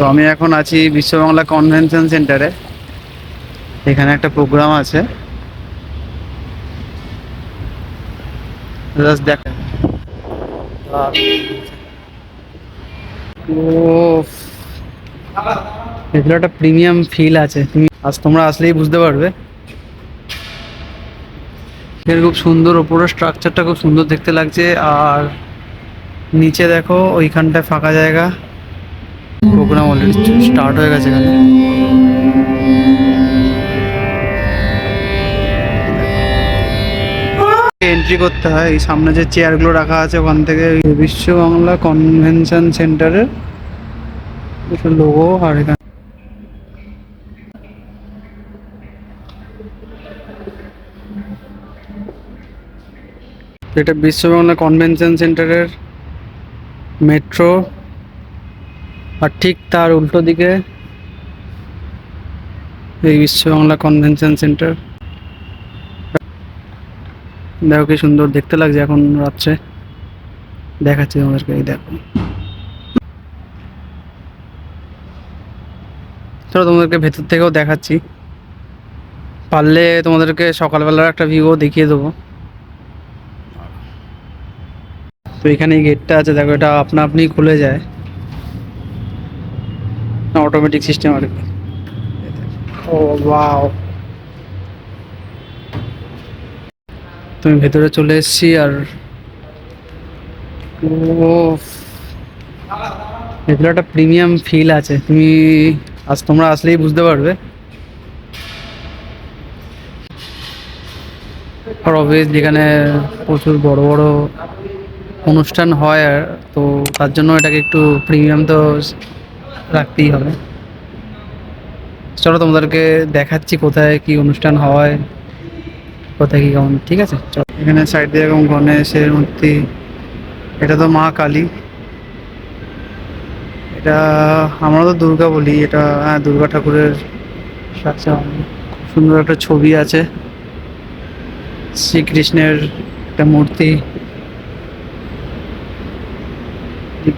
তো আমি এখন আছি বিশ্ববাংলা কনভেনশন সেন্টারে। এখানে একটা প্রোগ্রাম আছে, জাস্ট দেখ। ও, এগুলো একটা প্রিমিয়াম ফিল আছে, তুমি তোমরা আসলেই বুঝতে পারবে। এর খুব সুন্দর, ওপরের স্ট্রাকচারটা খুব সুন্দর দেখতে লাগছে। আর নিচে দেখো ওইখানটায় ফাঁকা জায়গা, প্রোগ্রাম অলরেডি স্টার্ট হয়ে গেছে এখানে। এন্ট্রি করতে হয়, এই সামনে যে চেয়ারগুলো রাখা আছে ওখান থেকে বিশ্ব বাংলা কনভেনশন সেন্টারের লোগো। আর এখানে এটা বিশ্ব বাংলা কনভেনশন সেন্টারের মেট্রো, আর ঠিক তার উল্টো দিকে এই বিশ্ব বাংলা কনভেনশন সেন্টার। দেখো কি সুন্দর দেখতে লাগছে এখন রাত্রে, দেখাচ্ছি তোমাদেরকে। এই দেখো, চলো তোমাদেরকে ভেতর থেকেও দেখাচ্ছি, পারলে তোমাদেরকে সকালবেলার একটা ভিউও দেখিয়ে দেবো। তো এখানে এই গেটটা আছে, দেখো এটা আপনা আপনি খুলে যায়, অটোমেটিক সিস্টেম আর কি। ও ওয়াও, তুমি ভেতরে চলে এসেছি। আর ও, এগুলো একটা প্রিমিয়াম ফিল আছে, তুমি তোমরা আসলেই বুঝতে পারবে। আর অবভিয়াসলি এখানে প্রচুর বড় বড় অনুষ্ঠান হয়, আর তো তার জন্য এটাকে একটু প্রিমিয়াম তো রাখতেই হবে। চলো তোমাদেরকে দেখাচ্ছি কোথায় কি অনুষ্ঠান হয়, কোথায় কি কেমন। ঠিক আছে, চলো। এখানে সাইড দিয়ে এরকম গণেশের মূর্তি, এটা তো মা কালী। এটা আমরা তো দুর্গা বলি, এটা হ্যাঁ দুর্গা ঠাকুরের স্ট্রাকচার। খুব সুন্দর একটা ছবি আছে, শ্রীকৃষ্ণের একটা মূর্তি।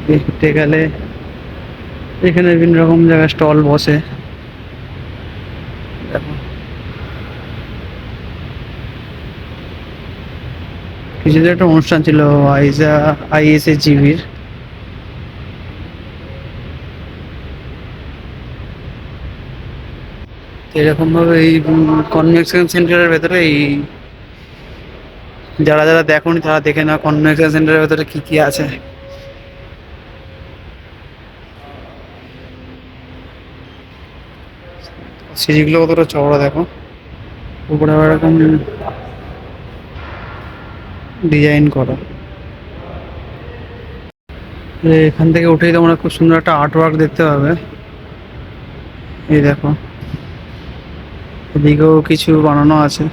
দেখতে গেলে এখানে বিভিন্ন রকম জায়গায় স্টল বসে। দেখো কিছুদিন একটা অনুষ্ঠান ছিল আইএসএ জিবির। এরকম ভাবে এই কনভেনশন সেন্টারের ভেতরে এই যারা যারা দেখোনি তারা দেখে না কনভেনশন সেন্টারের ভেতরে কি কি আছে। সিঁড়িগুলো কতটা চওড়া দেখো, উপরে আবার এরকম ডিজাইন করা। এখান থেকে উঠেই তোমরা খুব সুন্দর একটা আর্ট ওয়ার্ক দেখতে পাবে। এই দেখো, এদিকেও কিছু বানানো আছে,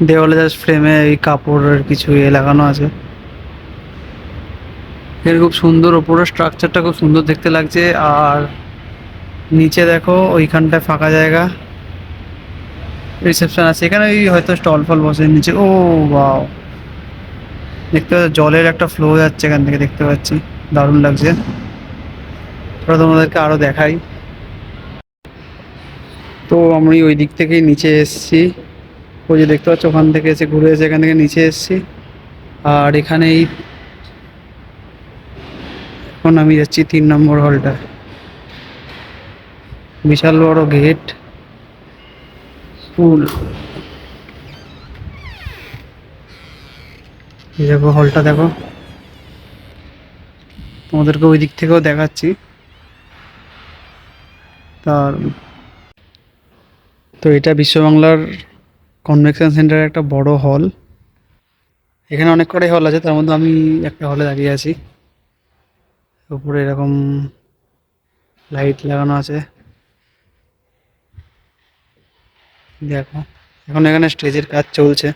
দেওয়ালে জাস্ট ফ্রেমে এই কাপড়ের কিছু লাগানো আছে। এর খুব সুন্দর, ওপরের স্ট্রাকচারটা খুব সুন্দর দেখতে লাগছে। আর নিচে দেখো ওইখানটায় ফাঁকা জায়গা, রিসেপশন আছে এখানে, ওই হয়তো স্টল ফল বসে নিচে। ও বাও, দেখতে পাচ্ছ জলের একটা ফ্লো যাচ্ছে এখান থেকে, দেখতে পাচ্ছি, দারুণ লাগছে। ওটা তোমাদেরকে আরো দেখাই। তো আমি ওই দিক থেকেই নিচে এসেছি, ওই যে দেখতে পাচ্ছ ওখান থেকে এসে ঘুরে এসে এখান থেকে নিচে এসেছি। আর এখানেই এখন আমি যাচ্ছি 3 নম্বর হলটা, বিশাল বড় গেট, ফুল। এই দেখো হলটা দেখো, তোমাদেরকে ওই দিক থেকেও দেখাচ্ছি। তার তো এটা বিশ্ববাংলার কনভেনশন সেন্টারের একটা বড় হল। এখানে অনেক কটাই হল আছে, তার মধ্যে আমি একটা হলে দাঁড়িয়ে আছি। উপরে এরকম লাইট লাগানো আছে, দেখো। এখন এখানে স্টেজের কাজ চলছে,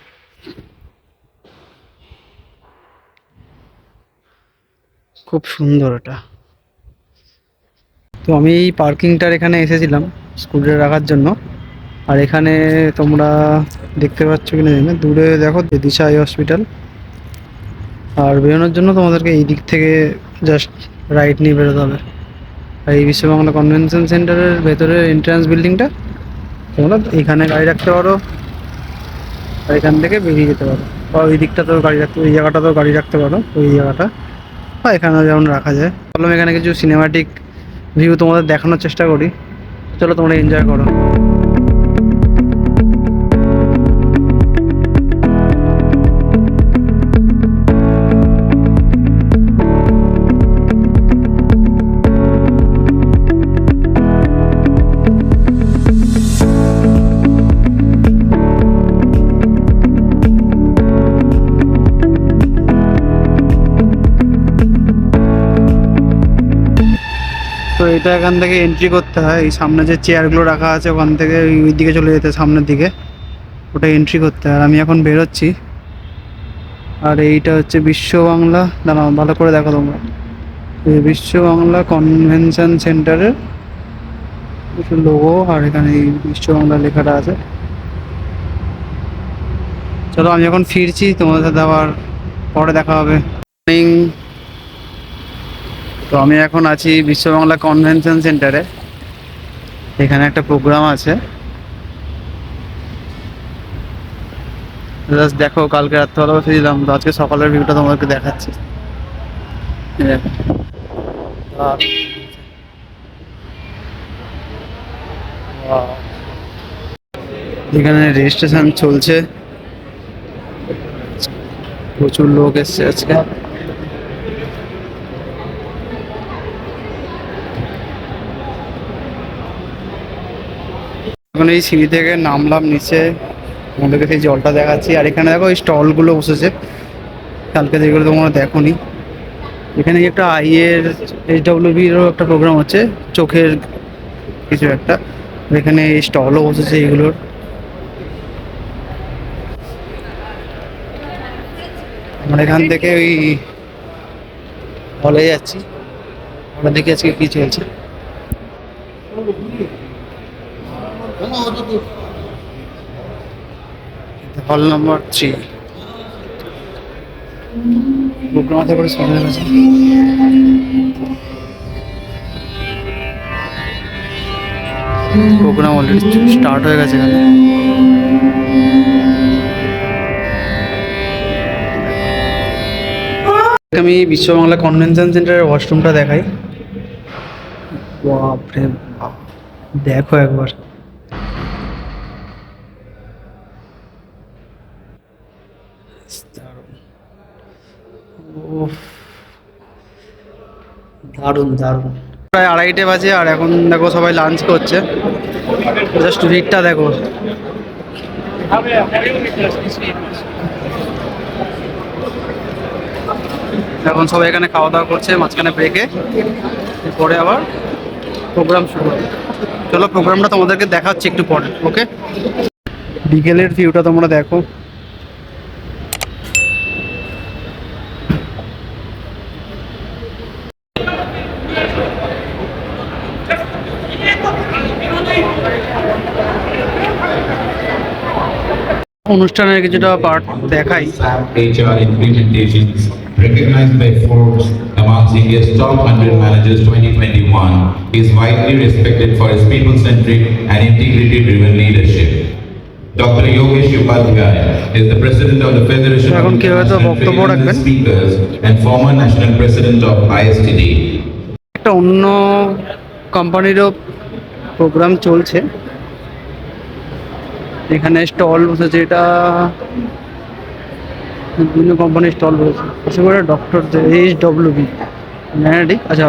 খুব সুন্দর এটা। তো আমি এই পার্কিংটার এখানে এসেছিলাম স্কুটার রাখার জন্য। আর এখানে তোমরা দেখতে পাচ্ছ কিনা জানি না, দূরে দেখো দিশা আই হসপিটাল। আর বেরোনোর জন্য তোমাদেরকে এই দিক থেকে জাস্ট রাইট নিয়ে বেরোতে হবে। আর এই বিশ্ববাংলা কনভেনশন সেন্টারের ভেতরে এন্ট্রান্স বিল্ডিংটা, তোমরা এখানে গাড়ি রাখতে পারো আর এখান থেকে বেরিয়ে যেতে পারো, বা ওই দিকটাতেও গাড়ি রাখতে, ওই জায়গাটাতেও গাড়ি রাখতে পারো, ওই জায়গাটা বা এখানেও যেমন রাখা যায়। বললাম এখানে কিছু সিনেমাটিক ভিউ তোমাদের দেখানোর চেষ্টা করি, চলো তোমরা এনজয় করো। তো এটা এখান থেকে এন্ট্রি করতে হয়, এই সামনে যে চেয়ারগুলো রাখা আছে ওখান থেকে ওই দিকে চলে যেতে, সামনের দিকে ওটা এন্ট্রি করতে হয়। আর আমি এখন বেরোচ্ছি। আর এইটা হচ্ছে বিশ্ব বাংলা, দাঁড়াও ভালো করে দেখো তোমরা, এই বিশ্ব বাংলা কনভেনশন সেন্টারের কিছু লোগো, আর এখানে এই বিশ্ব বাংলা লেখাটা আছে। চলো আমি এখন ফিরছি, তোমাদের সাথে আবার পরে দেখা হবে। মর্নিং। তো আমি এখন আছি বিশ্ব বাংলা কনভেনশন সেন্টারে, এখানে একটা প্রোগ্রাম আছে। জাস্ট দেখো, কালকে রাত্রেবেলা বসেছিলাম, তো আজকে সকালের ভিউটা তোমাদেরকে দেখাচ্ছি। এই দেখো। Wow. এখানে রেজিস্ট্রেশন চলছে, প্রচুর লোক এসছে আজকে। এখন এই সিঁড়ি থেকে নামলাম নিচে, তোমাদেরকে সেই জলটা দেখাচ্ছি। আর এখানে দেখো এই স্টলগুলো বসেছে, কালকে যেগুলো তোমরা দেখোনি। এখানে একটা আইয়ের HWB'রও একটা প্রোগ্রাম হচ্ছে, চোখের কিছু একটা, এখানে এই স্টলও বসেছে এগুলোর। আমরা এখান থেকে ওই হলে যাচ্ছি, হলে দেখি আজকে কি চলছে। হল নাম্বার 3 প্রোগ্রাম আছে করে সামনে আছে। প্রোগ্রাম অলরেডি স্টার্ট হয়ে গেছে এখানে। আমি বিশ্ব বাংলা কনভেনশন সেন্টারের ওয়াশরুমটা দেখাই। বাপরে বাপ, দেখো একবার, দারুণ দারুণ। প্রায় 2:30 বাজে, আর এখন দেখো সবাই লাঞ্চ করছে। জাস্ট ভিড়টা দেখো। এখন সবাই এখানে খাওয়া দাওয়া করছে মাঝখানে ব্রেকে, পরে আবার প্রোগ্রাম শুরু হবে। চলো প্রোগ্রামটা তোমাদেরকে দেখাচ্ছি একটু পরে, ওকে? বিকেলের ভিউটা তোমরা দেখো। অনুষ্ঠানের কিছুটা পার্ট দেখাই। HR implementations recognized by Forbes amongst India's top 100 managers 2021 is widely respected for his people-centric and integrity-driven leadership. Dr. Yogesh Upadhyaya is the president of the Federation of International Trade Speakers and former national president of ISTD. একটা অন্য কোম্পানিরও programme চলছে, এখানে stall বসেছে, এটা বিভিন্ন কোম্পানির stall বসেছে। আশা করি ডক্টর HWB, হ্যাঁ ঠিক। আচ্ছা,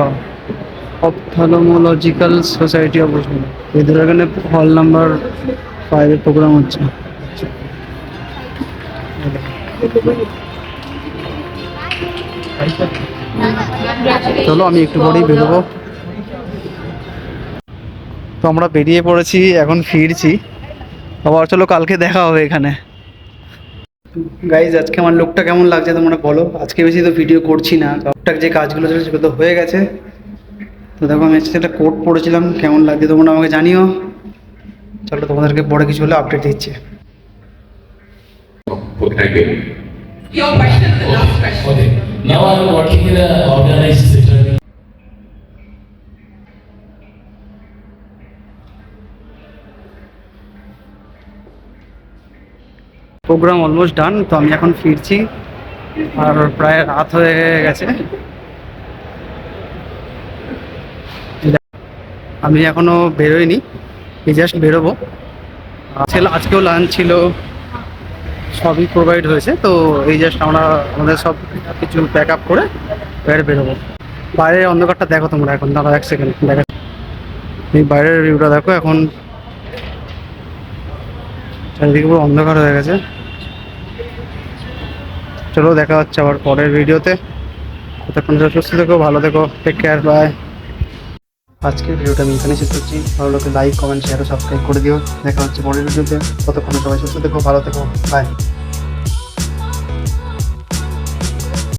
অপথ্যালমোলজিক্যাল সোসাইটি অফ ওয়েস্ট বেঙ্গল, এদের এখানে হল নাম্বার 5 এর প্রোগ্রাম হচ্ছে। চলো আমি একটু পরেই বেরোবো। তো আমরা বেরিয়ে পড়েছি, এখন ফিরছি আবার। চলো কালকে দেখা হবে এখানে। গাইজ আজকে আমার লুকটা কেমন লাগছে তোমরা বলো। আজকে বেশি তো ভিডিও করছি না, টুকটাক যে কাজগুলো ছিল সেগুলো তো হয়ে গেছে। তো দেখো আমি আজকে একটা কোট পরেছিলাম, কেমন লাগছে তোমরা আমাকে জানিও। চলো তোমাদেরকে পরে কিছু হলে আপডেট দিচ্ছি। Your question is the last question. Okay. Now I'm working in an organized sector. Program almost done, তো আমি এখন ফিরছি আর প্রায় রাত হয়ে গেছে। আমি এখনো বেরোইনি, এই জাস্ট বেরোবো। আজকেও লাঞ্চ ছিল, সবই প্রোভাইড হয়েছে, তো এই জাস্ট আমরা আমাদের সব কিছু প্যাক আপ করে বাইরে বেরোবো। বাইরের অন্ধকারটা দেখো তোমরা, এখন দাঁড়াও 1 সেকেন্ড দেখা, এই বাইরের ভিউটা দেখো। এখন চারিদিকে পুরো অন্ধকার হয়ে গেছে। চলো দেখা হচ্ছে আবার পরের ভিডিওতে। ততক্ষণ সুস্থ থেকো, ভালো থেকো, টেক কেয়ার, বাই। আজকের ভিডিওটা আমি এখানে শেষ করছি। ভালো লাগলে লাইক, কমেন্ট, শেয়ার ও সাবস্ক্রাইব করে দিও। দেখা হচ্ছে পরের ভিডিওতে। ততক্ষণ সবাই সুস্থ থেকো, ভালো থেকো, বাই।